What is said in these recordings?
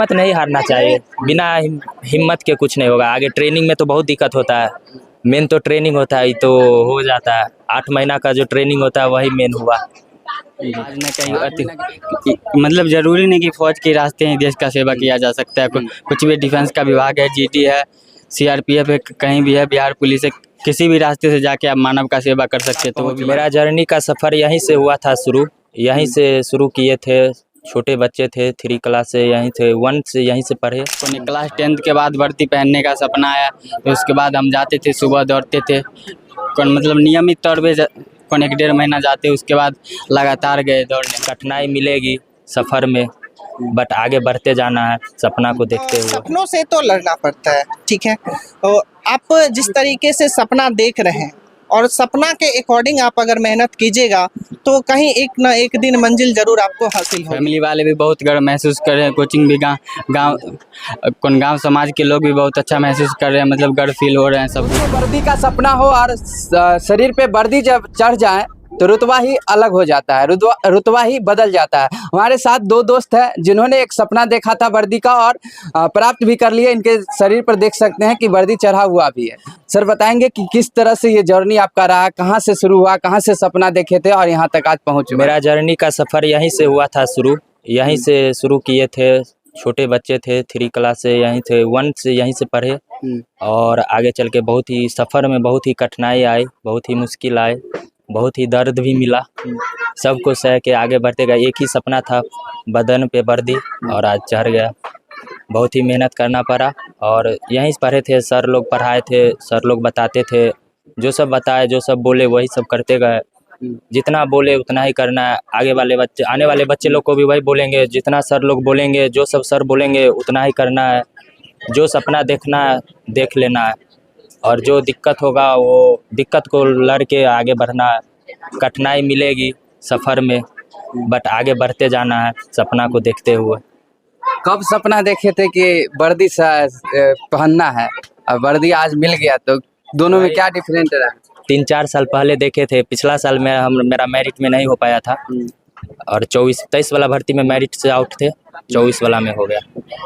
हिम्मत नहीं हारना चाहिए। बिना हिम्मत के कुछ नहीं होगा। आगे ट्रेनिंग में तो बहुत दिक्कत होता है। मेन तो ट्रेनिंग होता है तो हो जाता है। 8 महीना का जो ट्रेनिंग होता है वही मेन हुआ। आज न कहीं मतलब जरूरी नहीं कि फौज के रास्ते ही देश का सेवा किया जा सकता है। कुछ भी डिफेंस का विभाग है, जीडी है, सीआरपीएफ है, कहीं भी है, बिहार पुलिस है, किसी भी रास्ते से जाके आप मानव का सेवा कर सकते हैं। तो वो भी मेरा जर्नी का सफ़र यहीं से हुआ था शुरू। यहीं से शुरू किए थे। छोटे बच्चे थे, 3 क्लास से यहीं थे, 1 से यहीं से पढ़े। क्लास 10th के बाद वर्दी पहनने का सपना आया। तो उसके बाद हम जाते थे, सुबह दौड़ते थे, मतलब नियमित तौर पे कौन 1-1.5 महीना जाते, उसके बाद लगातार गए दौड़ने। कठिनाई मिलेगी सफ़र में, बट आगे बढ़ते जाना है सपना को देखते हुए। सपनों से तो लड़ना पड़ता है, ठीक है। तो आप जिस तरीके से सपना देख रहे हैं और सपना के अकॉर्डिंग आप अगर मेहनत कीजिएगा तो कहीं एक ना एक दिन मंजिल जरूर आपको हासिल होगी। फैमिली वाले भी बहुत गर्व महसूस कर रहे हैं। कोचिंग भी गांव समाज के लोग भी बहुत अच्छा महसूस कर रहे हैं, मतलब गर्व फील हो रहे हैं सब। वर्दी का सपना हो और शरीर पे वर्दी जब चढ़ जाए तो रुतबा ही अलग हो जाता है, रुतबा ही बदल जाता है। हमारे साथ 2 दोस्त हैं जिन्होंने एक सपना देखा था वर्दी का और प्राप्त भी कर लिए। इनके शरीर पर देख सकते हैं कि वर्दी चढ़ा हुआ भी है। सर बताएंगे कि किस तरह से ये जर्नी आपका रहा, कहाँ से शुरू हुआ, कहाँ से सपना देखे थे और यहाँ तक आज पहुँचे? मेरा जर्नी का सफ़र यहीं से हुआ था शुरू। यहीं से शुरू किए थे। छोटे बच्चे थे, 3 क्लास से यहीं थे, 1 से यहीं से पढ़े। और आगे चल के बहुत ही सफ़र में बहुत ही कठिनाई आई, बहुत ही मुश्किल आए, बहुत ही दर्द भी मिला। सबको सह के आगे बढ़ते गए। एक ही सपना था, बदन पे वर्दी, और आज चढ़ गया। बहुत ही मेहनत करना पड़ा और यहीं से पढ़े थे। सर लोग पढ़ाए थे, सर लोग बताते थे, जो सब बताए, जो सब बोले वही सब करते गए। जितना बोले उतना ही करना है। आगे वाले बच्चे, आने वाले बच्चे लोग को भी वही बोलेंगे, जितना सर लोग बोलेंगे, जो सब सर बोलेंगे उतना ही करना है। जो सपना देखना है देख लेना है, और जो दिक्कत होगा वो दिक्कत को लड़ के आगे बढ़ना है। कठिनाई मिलेगी सफ़र में, बट आगे बढ़ते जाना है सपना को देखते हुए। कब सपना देखे थे कि वर्दी पहनना है और वर्दी आज मिल गया, तो दोनों में क्या डिफरेंट रहा? 3-4 साल पहले देखे थे। पिछला साल में मेरा मेरिट में नहीं हो पाया था और 23 वाला भर्ती में मेरिट से आउट थे, 24 वाला में हो गया।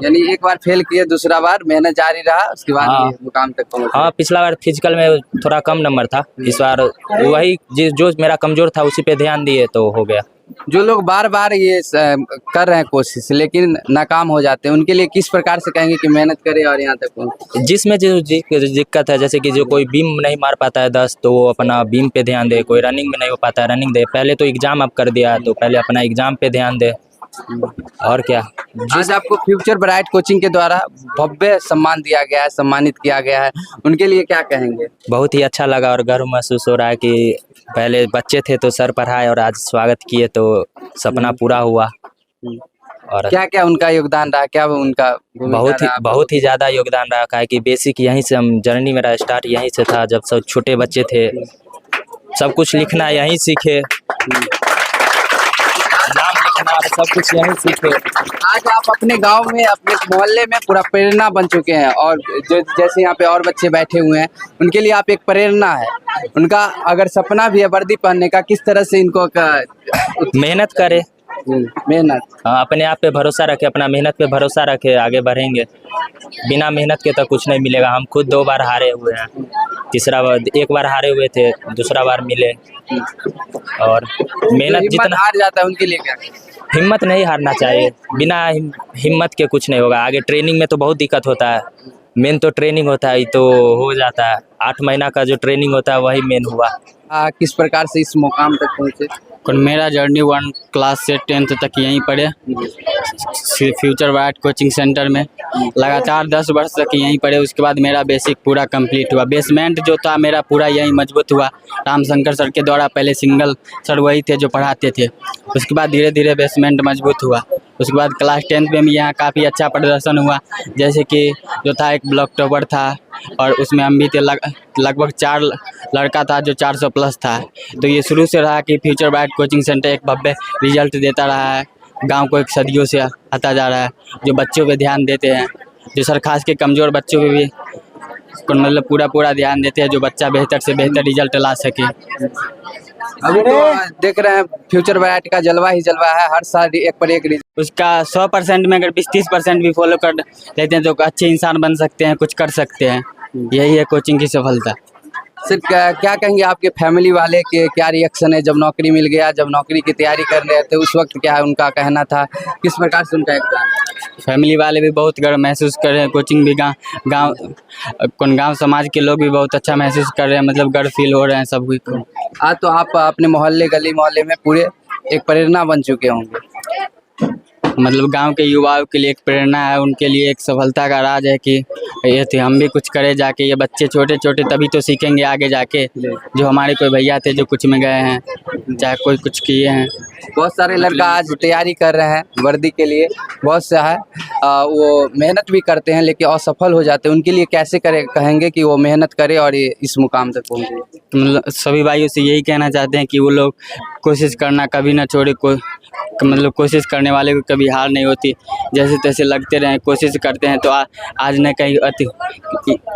यानी एक बार फेल किए, दूसरा बार मेहनत जारी रहा, उसके बाद हाँ। ये मुकाम तक पहुंचे। हाँ, पिछला बार फिजिकल में थोड़ा कम नंबर था, इस बार वही जो मेरा कमज़ोर था उसी पे ध्यान दिए तो हो गया। जो लोग बार बार ये कर रहे हैं कोशिश लेकिन नाकाम हो जाते हैं, उनके लिए किस प्रकार से कहेंगे कि मेहनत करें और यहाँ तक पहुँचे? जिसमें जो दिक्कत है, जैसे कि जो कोई बीम नहीं मार पाता है 10, तो वो अपना बीम पे ध्यान दे। कोई रनिंग में नहीं हो पाता है, रनिंग दे। पहले तो एग्ज़ाम आप कर दिया तो पहले अपना एग्ज़ाम पे ध्यान दे। और क्या। आज आपको फ्यूचर ब्राइट कोचिंग के द्वारा भव्य सम्मान दिया गया है, सम्मानित किया गया है, उनके लिए क्या कहेंगे? बहुत ही अच्छा लगा और गर्व महसूस हो रहा है कि पहले बच्चे थे तो सर पढ़ाए और आज स्वागत किए तो सपना पूरा हुआ। और क्या क्या उनका योगदान रहा, क्या उनका बहुत ही ज़्यादा योगदान रहा है कि बेसिक यहीं से हम जर्नी मेरा स्टार्ट यहीं से था। जब सब छोटे बच्चे थे, सब कुछ लिखना यहीं सीखे, नाम लिखना और सब कुछ यहीं सीखे। आज आप अपने गांव में, अपने मोहल्ले में पूरा प्रेरणा बन चुके हैं और जैसे यहाँ पे और बच्चे बैठे हुए हैं, उनके लिए आप एक प्रेरणा है। उनका अगर सपना भी है वर्दी पहनने का, किस तरह से इनको मेहनत करे, मेहनत, हाँ, अपने आप पे भरोसा रखे, अपना मेहनत पे भरोसा रखे, आगे बढ़ेंगे। बिना मेहनत के तो कुछ नहीं मिलेगा। हम खुद 2 बार हारे हुए हैं, एक बार हारे हुए थे, दूसरा बार मिले। और मेहनत जितना हार जाता है उनके लिए क्या? हिम्मत नहीं हारना चाहिए। बिना हिम्मत के कुछ नहीं होगा। आगे ट्रेनिंग में तो बहुत दिक्कत होता है। मेन तो ट्रेनिंग होता है तो हो जाता है। 8 महीना का जो ट्रेनिंग होता है वही मेन हुआ। किस प्रकार से इस मुकाम तक पहुँचे? मेरा जर्नी 1 क्लास से 10th तक यहीं पढ़े, फ्यूचर ब्राइट कोचिंग सेंटर में लगातार 10 वर्ष तक यहीं पढ़े। उसके बाद मेरा बेसिक पूरा कंप्लीट हुआ। बेसमेंट जो था मेरा पूरा यहीं मजबूत हुआ। रामशंकर सर के द्वारा, पहले सिंगल सर वही थे जो पढ़ाते थे। उसके बाद धीरे धीरे बेसमेंट मजबूत हुआ। उसके बाद क्लास 10th में भी यहाँ काफ़ी अच्छा प्रदर्शन हुआ। जैसे कि जो था, एक ब्लॉक टॉपर था और उसमें हम भी थे। लगभग 4 लड़का था जो 400 प्लस था। तो ये शुरू से रहा कि फ्यूचर ब्राइट कोचिंग सेंटर एक भव्य रिजल्ट देता रहा है। गांव को एक सदियों से आता जा रहा है, जो बच्चों पे ध्यान देते हैं, जो सर खास के कमज़ोर बच्चों पे भी मतलब पूरा ध्यान देते हैं, जो बच्चा बेहतर से बेहतर रिजल्ट ला सके। अभी तो देख रहे हैं फ्यूचर वैरायटी का जलवा ही जलवा है, हर साल एक पर एक उसका 100% में अगर 20-30% भी फॉलो कर लेते हैं तो अच्छे इंसान बन सकते हैं, कुछ कर सकते हैं। यही है कोचिंग की सफलता। सर क्या कहेंगे आपके फैमिली वाले के क्या रिएक्शन है जब नौकरी मिल गया, जब नौकरी की तैयारी कर रहे थे उस वक्त क्या उनका कहना था, किस प्रकार से उनका एग्जाम? फैमिली वाले भी बहुत गर्व महसूस कर रहे हैं, कोचिंग भी गांव समाज के लोग भी बहुत अच्छा महसूस कर रहे हैं, मतलब गर्व फील हो रहे हैं सभी को। आज तो आप अपने मोहल्ले गली मोहल्ले में पूरे एक प्रेरणा बन चुके होंगे। मतलब गांव के युवाओं के लिए एक प्रेरणा है, उनके लिए एक सफलता का राज है कि ये थे हम भी कुछ करें जाके। ये बच्चे छोटे छोटे तभी तो सीखेंगे आगे जाके, जो हमारे कोई भैया थे जो कुछ में गए हैं, चाहे कोई कुछ किए हैं। बहुत सारे लड़का आज तैयारी कर रहे हैं वर्दी के लिए, बहुत सा है वो मेहनत भी करते हैं लेकिन असफल हो जाते हैं, उनके लिए कैसे कहेंगे कि वो मेहनत करे और इस मुकाम तक पहुँचे? मतलब सभी भाइयों से यही कहना चाहते हैं कि वो लोग कोशिश करना कभी ना छोड़े, मतलब कोशिश करने वाले को कभी हार नहीं होती। जैसे तैसे लगते रहें, कोशिश करते हैं तो आज न कहीं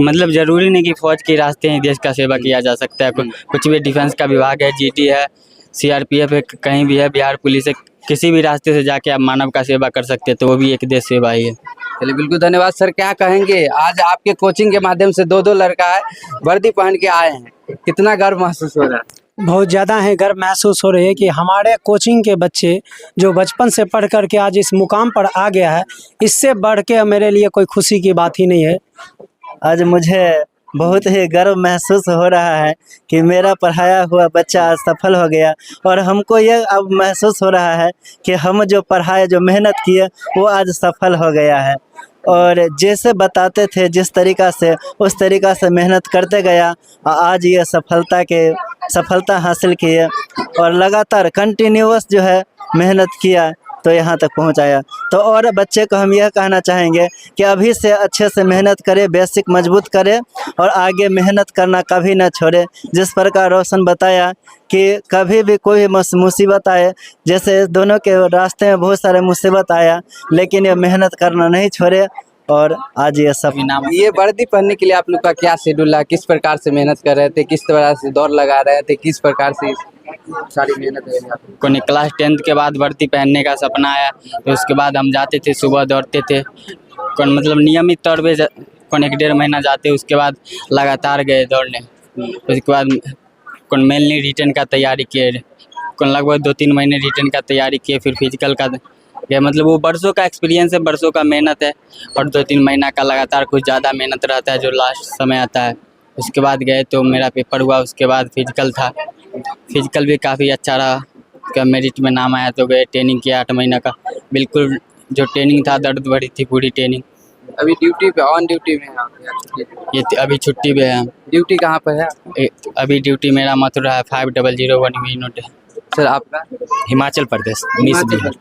मतलब ज़रूरी नहीं कि फ़ौज के रास्ते ही देश का सेवा किया जा सकता है। कुछ भी डिफेंस का विभाग है, जीडी है, सीआरपीएफ है, कहीं भी है, बिहार पुलिस है, किसी भी रास्ते से जाके आप मानव का सेवा कर सकते हैं, तो वो भी एक देश सेवा ही है। चलिए बिल्कुल धन्यवाद सर। क्या कहेंगे, आज आपके कोचिंग के माध्यम से दो लड़का है वर्दी पहन के आए हैं, कितना गर्व महसूस हो रहा है? बहुत ज़्यादा है गर्व महसूस हो रही है कि हमारे कोचिंग के बच्चे जो बचपन से पढ़ कर के आज इस मुकाम पर आ गया है, इससे बढ़ के मेरे लिए कोई खुशी की बात ही नहीं है। आज मुझे बहुत ही गर्व महसूस हो रहा है कि मेरा पढ़ाया हुआ बच्चा आज सफल हो गया, और हमको ये अब महसूस हो रहा है कि हम जो पढ़ाए, जो मेहनत किए, वो आज सफल हो गया है। और जैसे बताते थे जिस तरीक़ा से, उस तरीक़ा से मेहनत करते गया, आज ये सफलता हासिल किए और लगातार कंटिन्यूअस जो है मेहनत किया तो यहाँ तक पहुँचाया। तो और बच्चे को हम यह कहना चाहेंगे कि अभी से अच्छे से मेहनत करें, बेसिक मजबूत करें और आगे मेहनत करना कभी ना छोड़े। जिस प्रकार रोशन बताया कि कभी भी कोई मुसीबत आए, जैसे दोनों के रास्ते में बहुत सारे मुसीबत आया, लेकिन ये मेहनत करना नहीं छोड़े और आज ये सब। ये वर्दी पहनने के लिए आप लोग का क्या शेड्यूल है, किस प्रकार से मेहनत कर रहे थे, किस तरह से दौड़ लगा रहे थे, किस प्रकार से सारी मेहनत है? कोई क्लास 10th के बाद वर्दी पहनने का सपना आया, तो उसके बाद हम जाते थे, सुबह दौड़ते थे, कौन मतलब नियमित तौर पे कौन 1-1.5 महीना जाते, उसके बाद लगातार गए दौड़ने। उसके बाद कौन मेनली रिटर्न का तैयारी किए, कौन लगभग 2-3 महीने रिटर्न का तैयारी किए, फिर फिजिकल का। ये मतलब वो बरसों का एक्सपीरियंस है, बरसों का मेहनत है, और 2-3 महीना का लगातार कुछ ज़्यादा मेहनत रहता है जो लास्ट समय आता है। उसके बाद गए तो मेरा पेपर हुआ, उसके बाद फिजिकल था, फिजिकल भी काफ़ी अच्छा रहा, उसका मेरिट में नाम आया तो गए, ट्रेनिंग किया 8 महीना का। बिल्कुल जो ट्रेनिंग था दर्द भरी थी पूरी ट्रेनिंग। अभी ड्यूटी पे, ऑन ड्यूटी में हैं? ये अभी छुट्टी पे है। ड्यूटी कहाँ पर है? अभी ड्यूटी मेरा मथुरा है, 5001 यूनिट है। सर आपका? हिमाचल प्रदेश, मिस बिहार।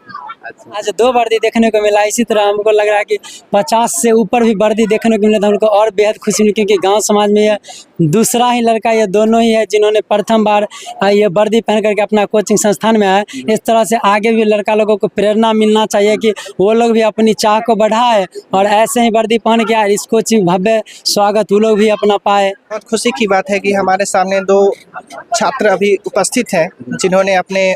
आज 2 वर्दी देखने को मिला, इसी तरह हमको लग रहा है कि 50 से ऊपर भी वर्दी देखने को मिला था, हमको और बेहद खुशी मिली, क्योंकि गांव समाज में यह दूसरा ही लड़का, ये दोनों ही है जिन्होंने प्रथम बार ये वर्दी पहन करके अपना कोचिंग संस्थान में आए। इस तरह से आगे भी लड़का लोगों को प्रेरणा मिलना चाहिए कि वो लोग भी अपनी चाह को बढ़ाए और ऐसे ही वर्दी पहन के इस कोचिंग भव्य स्वागत वो लोग भी अपना पाए। बहुत खुशी की बात है कि हमारे सामने 2 छात्र अभी उपस्थित हैं जिन्होंने अपने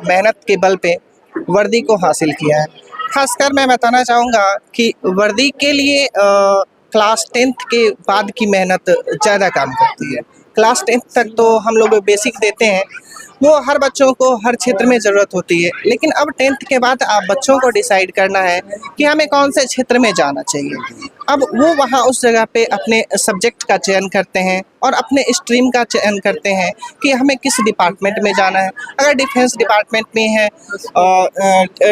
मेहनत के बल पे वर्दी को हासिल किया है। खासकर मैं बताना चाहूँगा कि वर्दी के लिए क्लास 10th के बाद की मेहनत ज़्यादा काम करती है। क्लास 10th तक तो हम लोग बेसिक देते हैं, वो हर बच्चों को हर क्षेत्र में ज़रूरत होती है, लेकिन अब 10th के बाद आप बच्चों को डिसाइड करना है कि हमें कौन से क्षेत्र में जाना चाहिए। अब वो वहाँ उस जगह पे अपने सब्जेक्ट का चयन करते हैं और अपने स्ट्रीम का चयन करते हैं कि हमें किस डिपार्टमेंट में जाना है। अगर डिफेंस डिपार्टमेंट में है,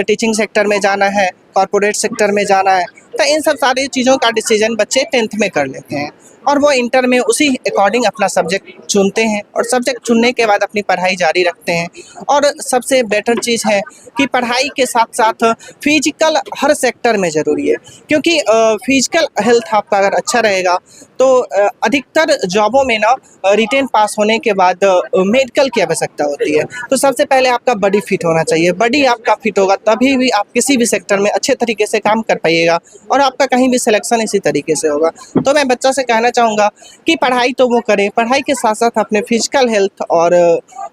टीचिंग सेक्टर में जाना है, कॉर्पोरेट सेक्टर में जाना है, तो इन सब सारी चीज़ों का डिसीजन बच्चे 10th में कर लेते हैं और वो इंटर में उसी अकॉर्डिंग अपना सब्जेक्ट चुनते हैं और सब्जेक्ट चुनने के बाद अपनी पढ़ाई जारी रखते हैं। और सबसे बेटर चीज़ है कि पढ़ाई के साथ साथ फिजिकल हर सेक्टर में ज़रूरी है, क्योंकि फिजिकल हेल्थ आपका अगर अच्छा रहेगा तो अधिकतर जॉबों में ना रिटेन पास होने के बाद मेडिकल की आवश्यकता होती है। तो सबसे पहले आपका बॉडी फिट होना चाहिए। बॉडी आपका फिट होगा तभी भी आप किसी भी सेक्टर में अच्छे तरीके से काम कर पाइएगा और आपका कहीं भी सिलेक्शन इसी तरीके से होगा। तो मैं बच्चा से कहना चाहूँगा कि पढ़ाई तो वो करे, पढ़ाई के साथ साथ अपने फिजिकल हेल्थ और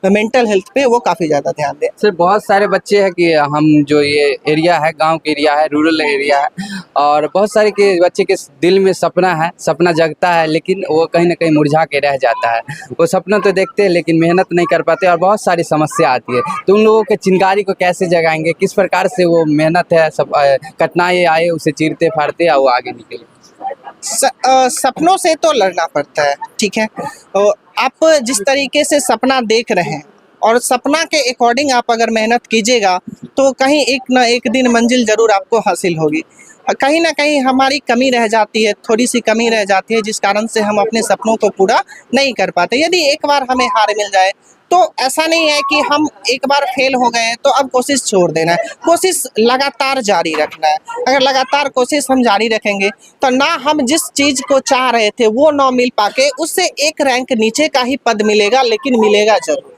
मेंटल हेल्थ पे वो काफ़ी ज़्यादा ध्यान दें। सर बहुत सारे बच्चे हैं कि हम जो ये एरिया है, गांव के एरिया है, रूरल एरिया है, और बहुत सारे के बच्चे के दिल में सपना है, सपना जगता है, लेकिन वो कहीं ना कहीं मुरझा के रह जाता है। वो सपना तो देखते हैं लेकिन मेहनत नहीं कर पाते और बहुत सारी समस्या आती है। तो उन लोगों के चिंगारी को कैसे जगाएंगे, किस प्रकार से वो मेहनत है, सब कठिनाई आए उसे चीरते फाड़ते और वो आगे निकले? सपनों से तो लड़ना पड़ता है, ठीक है। आप जिस तरीके से सपना देख रहे हैं और सपना के अकॉर्डिंग आप अगर मेहनत कीजिएगा तो कहीं एक ना एक दिन मंजिल ज़रूर आपको हासिल होगी। कहीं ना कहीं हमारी कमी रह जाती है, थोड़ी सी कमी रह जाती है, जिस कारण से हम अपने सपनों को पूरा नहीं कर पाते। यदि एक बार हमें हार मिल जाए तो ऐसा नहीं है कि हम एक बार फेल हो गए हैं तो अब कोशिश छोड़ देना है, कोशिश लगातार जारी रखना है। अगर लगातार कोशिश हम जारी रखेंगे तो ना हम जिस चीज़ को चाह रहे थे वो ना मिल पाके उससे एक रैंक नीचे का ही पद मिलेगा, लेकिन मिलेगा जरूर।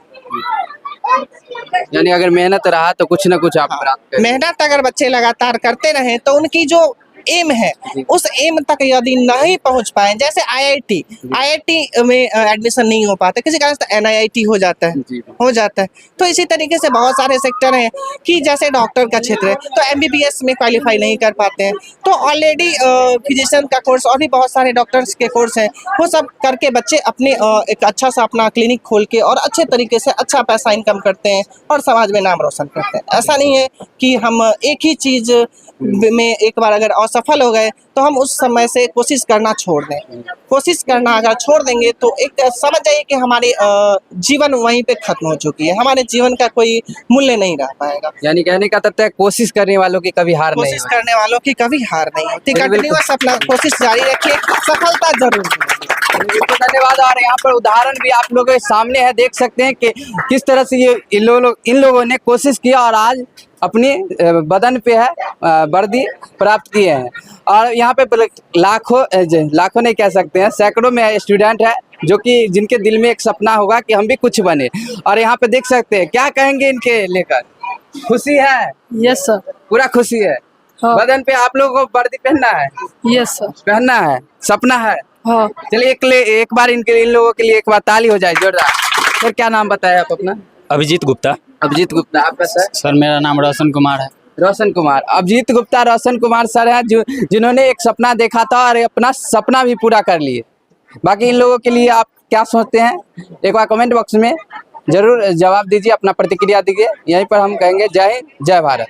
यानी अगर मेहनत रहा तो कुछ ना कुछ आप प्राप्त करेंगे। मेहनत अगर बच्चे लगातार करते रहें तो उनकी जो एम है उस एम तक यदि नहीं पहुंच पाए, जैसे आईआईटी में एडमिशन नहीं हो पाता, किसी कारण से एनआईआईटी हो जाता है, तो इसी तरीके से बहुत सारे सेक्टर हैं कि जैसे डॉक्टर का क्षेत्र है तो एमबीबीएस में क्वालिफाई नहीं कर पाते हैं, तो ऑलरेडी फिजिशियन का कोर्स और भी बहुत सारे डॉक्टर्स के कोर्स हैं, वो सब करके बच्चे अपने एक अच्छा सा अपना क्लिनिक खोल के और अच्छे तरीके से अच्छा पैसा इनकम करते हैं और समाज में नाम रोशन करते हैं। ऐसा नहीं है कि हम एक ही चीज़ में एक बार अगर असफल हो गए तो हम उस समय से कोशिश करना छोड़ दें। कोशिश करना अगर छोड़ देंगे तो एक समझ जाइए कि हमारी जीवन वहीं पे खत्म हो चुकी है, हमारे जीवन का कोई मूल्य नहीं रह पाएगा। यानी कहने का तथ्य कोशिश करने वालों की कभी हार नहीं कोशिश करने वालों की कभी हार नहीं होती। कंटिन्यूअस अपना कोशिश जारी रखिए, सफलता जरूर मिलेगी। बिल्कुल धन्यवाद। और यहाँ पर उदाहरण भी आप लोगों के सामने है, देख सकते हैं कि किस तरह से ये इन लोगों ने कोशिश किया और आज अपनी बदन पे है वर्दी प्राप्त किए हैं। और यहाँ पे लाखों नहीं कह सकते हैं, सैकड़ों में स्टूडेंट है जो कि जिनके दिल में एक सपना होगा कि हम भी कुछ बने। और यहाँ पे देख सकते हैं, क्या कहेंगे इनके लेकर? खुशी है? Yes sir. पूरा खुशी है? हाँ। बदन पे आप लोगों को वर्दी पहनना है? Yes sir. पहनना है, सपना है। हाँ। चलिए एक बार इन लोगों के लिए एक बार ताली हो जाए जोरदार। सर क्या नाम बताया आप अपना? अभिजीत गुप्ता। अभिजीत गुप्ता। आपका सर? सर मेरा नाम रोशन कुमार है। रोशन कुमार। अभिजीत गुप्ता रोशन कुमार सर हैं जिन्होंने एक सपना देखा था और अपना सपना भी पूरा कर लिए। बाकी इन लोगों के लिए आप क्या सोचते हैं, एक बार कमेंट बॉक्स में जरूर जवाब दीजिए, अपना प्रतिक्रिया दीजिए। यहीं पर हम कहेंगे जय हिंद, जय भारत।